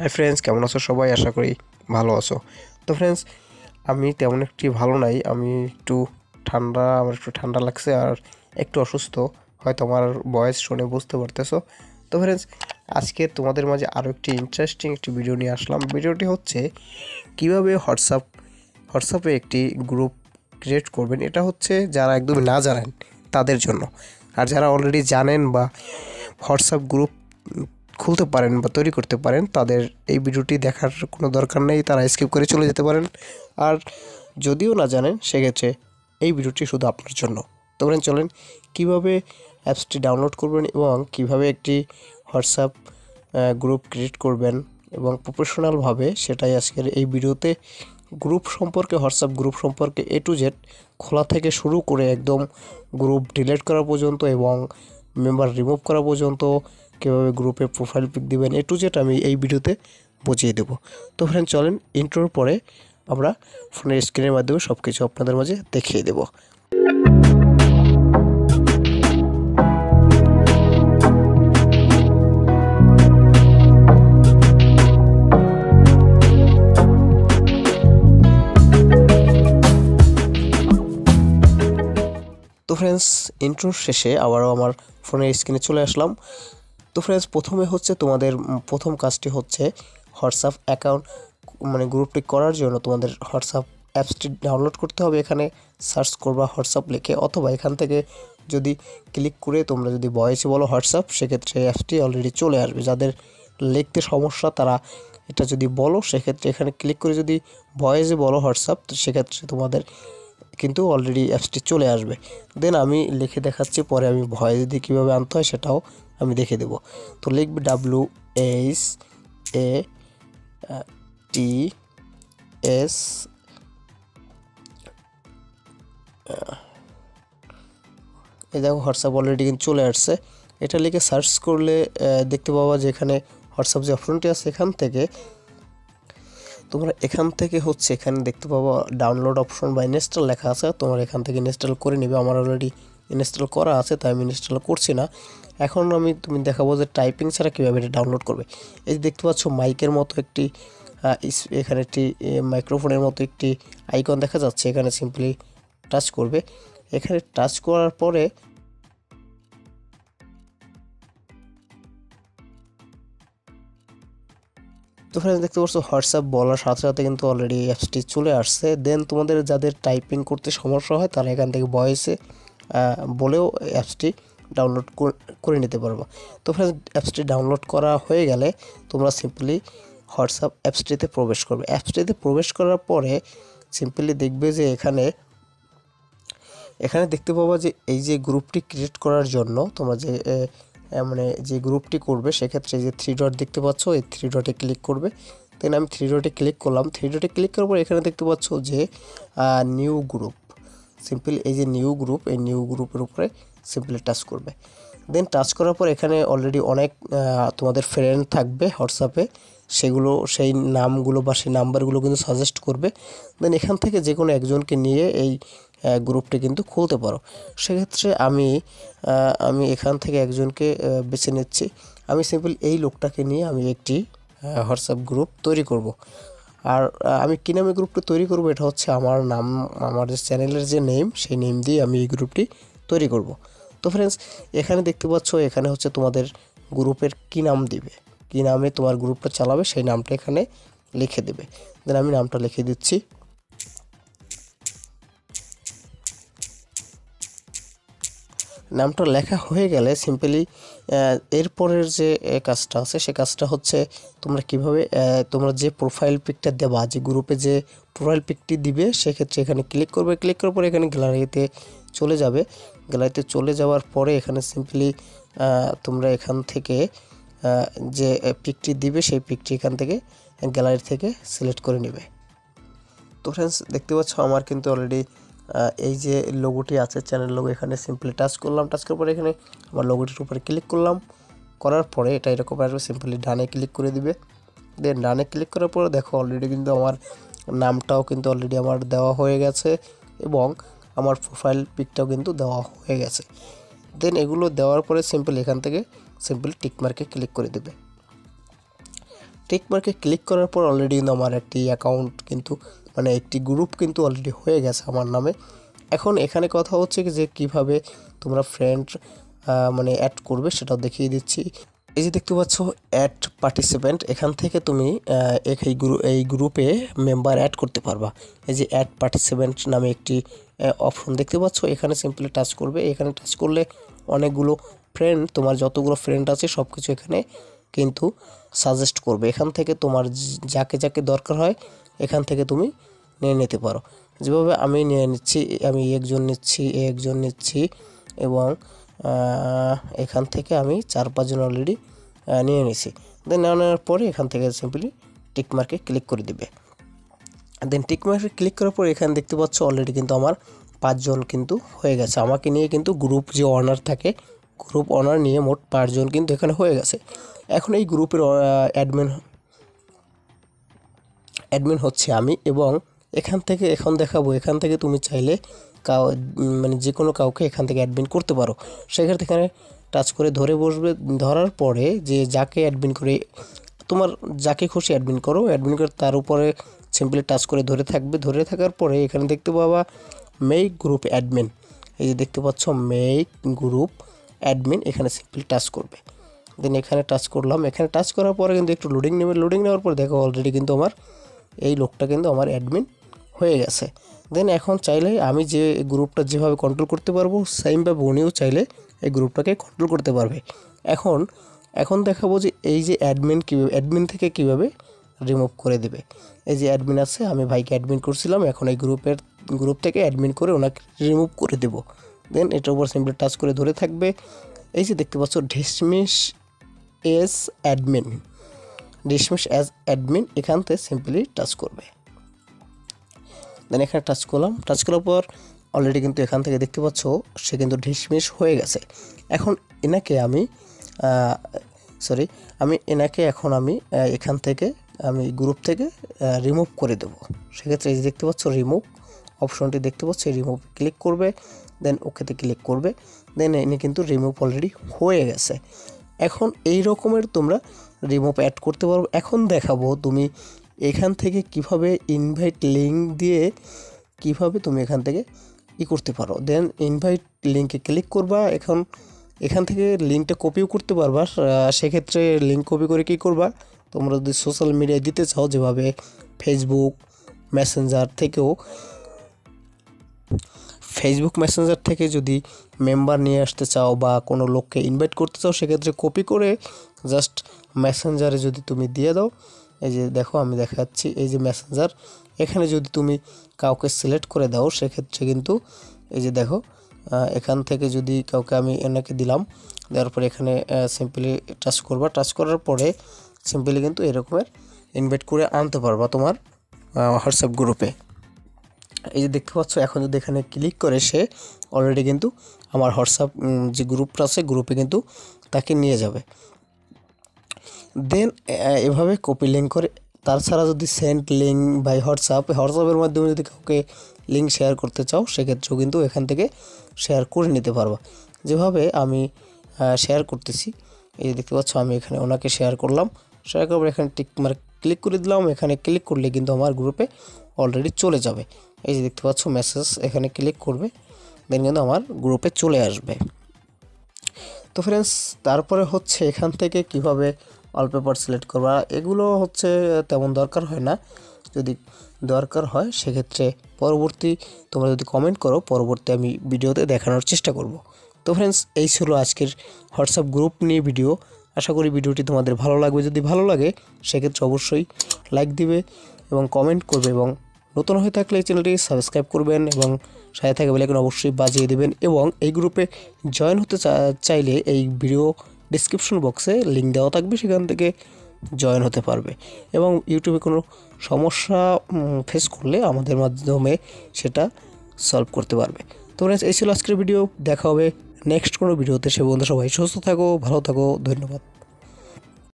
Hi friends, কেমন আছো সবাই? আশা করি ভালো আছো। তো ফ্রেন্ডস, আমি তেমন একটি ভালো নাই। আমার একটু ঠান্ডা লাগছে আর একটু অসুস্থ। হয়তো আমার ভয়েস শুনে বুঝতে পারতেছো। তো ফ্রেন্ডস, আজকে তোমাদের মাঝে আরও একটি ইন্টারেস্টিং একটি ভিডিও নিয়ে আসলাম। ভিডিওটি হচ্ছে কিভাবে হোয়াটসঅ্যাপে একটি গ্রুপ ক্রিয়েট করবেন। এটা হচ্ছে যারা একদমই না জানেন তাদের জন্য। আর যারা অলরেডি জানেন বা হোয়াটসঅ্যাপ গ্রুপ খুলতে পারেন বা তৈরি করতে পারেন, তাদের এই ভিডিওটি দেখার কোনো দরকার নেই, তারা স্কিপ করে চলে যেতে পারেন। আর যদিও না জানেন, সেক্ষেত্রে এই ভিডিওটি শুধু আপনার জন্য। তো চলেন কীভাবে অ্যাপসটি ডাউনলোড করবেন এবং কিভাবে একটি হোয়াটসঅ্যাপ গ্রুপ ক্রিয়েট করবেন এবং প্রফেশনালভাবে, সেটাই আজকের এই ভিডিওতে। হোয়াটসঅ্যাপ গ্রুপ সম্পর্কে A to Z, খোলা থেকে শুরু করে একদম গ্রুপ ডিলিট করা পর্যন্ত এবং মেম্বার রিমুভ করা পর্যন্ত, কীভাবে গ্রুপে প্রোফাইল পিক দিবেন, A to Z আমি এই ভিডিওতে বুঝিয়ে দেব। তো ফ্রেন্ড, চলেন ইন্ট্রোর পরে আমরা ফোনের স্ক্রিনের মাধ্যমে সব কিছু আপনাদের মাঝে দেখিয়ে দেব। তো ফ্রেন্ডস, ইন্ট্রোর শেষে আবারও আমার ফোনের স্ক্রিনে চলে আসলাম। তো ফ্রেন্ডস, প্রথমে হচ্ছে তোমাদের প্রথম কাজটি হচ্ছে হোয়াটসঅ্যাপ অ্যাকাউন্ট, গ্রুপটি করার জন্য তোমাদের হোয়াটসঅ্যাপ অ্যাপসটি ডাউনলোড করতে হবে। এখানে সার্চ করবা হোয়াটসঅ্যাপ লিখে, অথবা এখান থেকে যদি ক্লিক করে তোমরা যদি ভয়েসে বলো হোয়াটসঅ্যাপ, সেক্ষেত্রে অ্যাপসটি অলরেডি চলে আসবে। যাদের লিখতে সমস্যা তারা এটা যদি বলো, সেক্ষেত্রে এখানে ক্লিক করে যদি ভয়েসে বলো হোয়াটসঅ্যাপ, তো সেক্ষেত্রে তোমাদের কিন্তু অলরেডি অ্যাপসটি চলে আসবে। দেন আমি লিখে দেখাচ্ছি, পরে আমি ভয়েস দিয়ে কীভাবে আনতে হয় সেটাও আমি দেখে দেব। তো লিখবে WHATS, এই দেখো হোয়াটসঅ্যাপ অলরেডি কিন্তু চলে আসছে। এটা লিখে সার্চ করলে দেখতে পাবা যে এখানে হোয়াটসঅ্যাপ যে অপশনটি আছে, এখান থেকে এখানে দেখতে পাবো ডাউনলোড অপশন বা ইনস্টল লেখা আছে। তোমার এখান থেকে ইনস্টল করে নিবে। আমার অলরেডি ইনস্টল করা আছে, তাই আমি ইনস্টল করছি না। এখন তুমি দেখাবো যে টাইপিং ছাড়া কীভাবে এটা ডাউনলোড করবে। এই যে দেখতে পাচ্ছ মাইকের মতো একটি এখানে একটি মাইক্রোফোনের মতো একটি আইকন দেখা যাচ্ছে। এখানে সিম্পলি টাচ করবে। এখানে টাচ করার পরে তো ফ্রেন্ডস, দেখতে পাচ্ছ হোয়াটসঅ্যাপ বলার সাথে সাথে কিন্তু অলরেডি অ্যাপসটি চলে আসছে। দেন তোমাদের যাদের টাইপিং করতে সমস্যা হয়, তারা এখান থেকে ভয়েসে বলেও অ্যাপসটি ডাউনলোড করে নিতে পারবা। তো ফ্রেন্ডস, অ্যাপসটি ডাউনলোড করা হয়ে গেলে তোমরা সিম্পলি হোয়াটসঅ্যাপ অ্যাপসটিতে প্রবেশ করবে। অ্যাপসটিতে প্রবেশ করার পরে সিম্পলি দেখবে যে এখানে দেখতে পাবা যে এই যে গ্রুপটি ক্রিয়েট করার জন্য তোমরা যে গ্রুপটি করবে, সেক্ষেত্রে যে 3 ডট দেখতে পাচ্ছ, এই 3 ডটে ক্লিক করবে। দেন আমি 3 ডটে ক্লিক করলাম। 3 ডটে ক্লিক করার পর এখানে দেখতে পাচ্ছ যে নিউ গ্রুপ। সিম্পলি এই যে নিউ গ্রুপ, এই নিউ গ্রুপের উপরে সিম্পলি টাচ করবে। দেন টাচ করার পর এখানে অলরেডি অনেক তোমাদের ফ্রেন্ড থাকবে হোয়াটসঅ্যাপে, সেই নামগুলো বা সেই নাম্বারগুলো কিন্তু সাজেস্ট করবে। দেন এখান থেকে যে কোনো একজনকে নিয়ে এই গ্রুপটি কিন্তু খুলতে পারো। সেক্ষেত্রে আমি এখান থেকে একজনকে বেছে নিচ্ছি। আমি সিম্পল এই লোকটাকে নিয়ে আমি একটি হোয়াটসঅ্যাপ গ্রুপ তৈরি করব। আর আমি কী নামে গ্রুপটি তৈরি করব, এটা হচ্ছে আমার নাম, আমার যে চ্যানেলের যে নেম, সেই নেম দিয়ে আমি এই গ্রুপটি তৈরি করব। তো ফ্রেন্ডস, এখানে দেখতে পাচ্ছ এখানে হচ্ছে তোমাদের গ্রুপের কী নাম দিবে, কী নামে তোমার গ্রুপটা চালাবে, সেই নামটা এখানে লিখে দেবে। দেন আমি নামটা লিখে দিচ্ছি। নামটা লেখা হয়ে গেলে সিম্পলি এরপরের যে কাজটা আছে, সে কাজটা হচ্ছে তোমরা কিভাবে তোমরা যে প্রোফাইল পিকটা দেবা, যে গ্রুপে যে প্রোফাইল পিকটি দিবে, সেক্ষেত্রে এখানে ক্লিক করবে। ক্লিক করার পরে এখানে গ্যালারিতে চলে যাবে। গ্যালারিতে চলে যাওয়ার পরে এখানে সিম্পলি তোমরা এখান থেকে যে পিকটি দিবে, সেই পিকটি এখান থেকে গ্যালারি থেকে সিলেক্ট করে নেবে। তো ফ্রেন্ডস, দেখতে পাচ্ছ আমার কিন্তু অলরেডি এই যে লোগোটি আছে, চ্যানেল লোগো, এখানে সিম্পলি টাচ করলাম। টাচ করার পরে এখানে আমার লোগোটির উপরে ক্লিক করলাম। করার পরে এটা এরকম আসবে, সিম্পলি ডানে ক্লিক করে দিবে। দেন ডানে ক্লিক করার পরে দেখো অলরেডি কিন্তু আমার নামটাও কিন্তু অলরেডি আমার দেওয়া হয়ে গেছে এবং আমার প্রোফাইল পিকটাও কিন্তু দেওয়া হয়ে গেছে। দেন এগুলো দেওয়ার পরে সিম্পলি এখান থেকে সিম্পলি টিকমার্কে ক্লিক করে দেবে। টিক মার্কে ক্লিক করার পর অলরেডি কিন্তু আমার একটি অ্যাকাউন্ট কিন্তু মানে একটি গ্রুপ কিন্তু অলরেডি হয়ে গেছে আমার নামে। এখন এখানে কথা হচ্ছে কি যে কীভাবে তোমরা ফ্রেন্ড মানে অ্যাড করবে সেটাও দেখিয়ে দিচ্ছি। এই যে দেখতে পাচ্ছ অ্যাড পার্টিসিপেন্ট, এখান থেকে তুমি এই গ্রুপে মেম্বার অ্যাড করতে পারবা। এই যে অ্যাড পার্টিসিপেন্ট নামে একটি অপশন দেখতে পাচ্ছ, এখানে সিম্পলি টাচ করবে। এখানে টাচ করলে অনেকগুলো ফ্রেন্ড, তোমার যতগুলো ফ্রেন্ড আছে সব কিছু এখানে কিন্তু সাজেস্ট করবে। এখান থেকে তোমার যাকে যাকে দরকার হয় এখান থেকে তুমি নিয়ে নিতে পারো। যেভাবে আমি নিয়ে নিচ্ছি, আমি একজন নিচ্ছি এবং এখান থেকে আমি 4-5 জন অলরেডি নিয়ে নিছি। দেন নেওয়ার পরে এখান থেকে সিম্পলি টিক মার্কে ক্লিক করে দিবে। দেন টিক মার্কে ক্লিক করার পর এখানে দেখতে পাচ্ছ অলরেডি কিন্তু আমার 5 জন কিন্তু হয়ে গেছে। আমাকে নিয়ে কিন্তু গ্রুপ যে অনার থাকে, গ্রুপ অনার নিয়ে মোট 5 জন কিন্তু এখানে হয়ে গেছে। এখন এই গ্রুপের অ্যাডমিন হচ্ছে আমি, এবং এখান থেকে তুমি চাইলে মানে যে কোনো কাউকে এখান থেকে অ্যাডমিন করতে পারো। সেক্ষেত্রে এখানে টাচ করে ধরে বসবে। ধরার পরে যে যাকে অ্যাডমিন করে, তোমার যাকে খুশি অ্যাডমিন করো, অ্যাডমিন করে তার উপরে সিম্পলি টাচ করে ধরে থাকবে। ধরে থাকার পরে এখানে দেখতে পাবা মেক গ্রুপ অ্যাডমিন। এই যে দেখতে পাচ্ছ মেক গ্রুপ অ্যাডমিন, এখানে সিম্পলি টাচ করবে। দেন এখানে টাচ করলাম। এখানে টাচ করার পরে কিন্তু একটু লোডিং নেবে। লোডিং নেওয়ার পর দেখো অলরেডি কিন্তু আমার এই লোকটা কিন্তু আমার অ্যাডমিন হয়ে গেছে। দেন এখন চাইলে আমি যে গ্রুপটা যেভাবে কন্ট্রোল করতে পারবো, সেমভাবে উনিও চাইলে এই গ্রুপটাকে কন্ট্রোল করতে পারবে। এখন দেখাবো যে এই যে অ্যাডমিন থেকে কীভাবে রিমুভ করে দেবে। এই যে অ্যাডমিন আছে, আমি ভাইকে অ্যাডমিন করছিলাম, এখন এই গ্রুপ থেকে অ্যাডমিন করে ওনাকে রিমুভ করে দেব। দেন এটার উপর সিম্পলি টাচ করে ধরে থাকবে। এই যে দেখতে পাচ্ছ ডিসমিস অ্যাজ অ্যাডমিন, এখান থেকে সিম্পলি টাচ করবে। দেন এখানে টাচ করার পর অলরেডি কিন্তু এখান থেকে দেখতে পাচ্ছ সে কিন্তু ডিসমিস হয়ে গেছে। এখন এনাকে আমি এখান থেকে আমি গ্রুপ থেকে রিমুভ করে দেব। সেক্ষেত্রে এই যে দেখতে পাচ্ছ রিমুভ অপশনটি দেখতে পাচ্ছ, রিমুভ ক্লিক করবে। দেন ওকেতে ক্লিক করবে। দেন এনে কিন্তু রিমুভ অলরেডি হয়ে গেছে। এখন এই রকমের তোমরা রিমুভ অ্যাড করতে পারো। এখন দেখাবো তুমি এখান থেকে কিভাবে ইনভাইট লিঙ্ক দিয়ে কিভাবে তুমি এখান থেকে করতে পারো। দেন ইনভাইট লিঙ্কে ক্লিক করবা। এখান থেকে লিঙ্কটা কপিও করতে পারবা। সেক্ষেত্রে লিঙ্ক কপি করে কী করবা, তোমরা যদি সোশ্যাল মিডিয়ায় দিতে চাও, যেভাবে ফেসবুক মেসেঞ্জার থেকে যদি মেম্বার নিয়ে আসতে চাও বা কোনো লোককে ইনভাইট করতে চাও, সেক্ষেত্রে কপি করে জাস্ট মেসেঞ্জারে যদি তুমি দিয়ে দাও। এই যে দেখো আমি দেখাচ্ছি, এই যে মেসেঞ্জার, এখানে যদি তুমি কাউকে সিলেক্ট করে দাও, সেক্ষেত্রে কিন্তু এই যে দেখো এখান থেকে যদি কাউকে আমি এনাকে দিলাম, দেওয়ার পরে এখানে সিম্পলি টাচ করবা। টাচ করার পরে সিম্পলি কিন্তু এরকমের ইনভাইট করে আনতে পারবা তোমার হোয়াটসঅ্যাপ গ্রুপে। এই যে দেখতে পাচ্ছ এখন যদি এখানে ক্লিক করে সে অলরেডি কিন্তু আমার হোয়াটসঅ্যাপ যে গ্রুপটা আছে গ্রুপে কিন্তু তাকে নিয়ে যাবে। দেন এভাবে কপি লিঙ্ক করে, তাছাড়া যদি সেন্ড লিঙ্ক বাই হোয়াটসঅ্যাপের মাধ্যমে যদি কাউকে লিঙ্ক শেয়ার করতে চাও, সেক্ষেত্রেও কিন্তু এখান থেকে শেয়ার করে নিতে পারবা। যেভাবে আমি শেয়ার করতেছি, এই দেখতে পাচ্ছ আমি এখানে ওনাকে শেয়ার করলাম। শেয়ার করার পর এখানে টিক মার্ক ক্লিক করে দিলাম। এখানে ক্লিক করলে কিন্তু আমার গ্রুপে অলরেডি চলে যাবে। এই যে দেখতে পাচ্ছ মেসেজ, এখানে ক্লিক করবে, দেন কিন্তু আমার গ্রুপে চলে আসবে। তো ফ্রেন্ডস, তারপরে হচ্ছে এখান থেকে কিভাবে ওয়ালপেপার সিলেক্ট করবা, এগুলো হচ্ছে তেমন দরকার হয় না। যদি দরকার হয় সেক্ষেত্রে পরবর্তী তোমরা যদি কমেন্ট করো, পরবর্তী আমি ভিডিওতে দেখানোর চেষ্টা করব। তো ফ্রেন্ডস, এই ছিল আজকের হোয়াটসঅ্যাপ গ্রুপ নিয়ে ভিডিও। আশা করি ভিডিওটি তোমাদের ভালো লাগবে। যদি ভালো লাগে সেক্ষেত্রে অবশ্যই লাইক দিবে এবং কমেন্ট করবে, এবং নতুন হয়ে থাকলে এই চ্যানেলটি সাবস্ক্রাইব করবেন এবং সাথে থাকা বেল আইকন অবশ্যই বাজিয়ে দেবেন। এবং এই গ্রুপে জয়েন হতে চাইলে এই ভিডিও ডেসক্রিপশন বক্সে লিঙ্ক দেওয়া থাকবে, সেখান থেকে জয়েন হতে পারবে। এবং ইউটিউবে কোনো সমস্যা ফেস করলে আমাদের মাধ্যমে সেটা সলভ করতে পারবে। তো এই ছিল আজকের ভিডিও। দেখা হবে নেক্সট কোনো ভিডিওতে। সে বন্ধু সবাই সুস্থ থাকো, ভালো থাকো, ধন্যবাদ।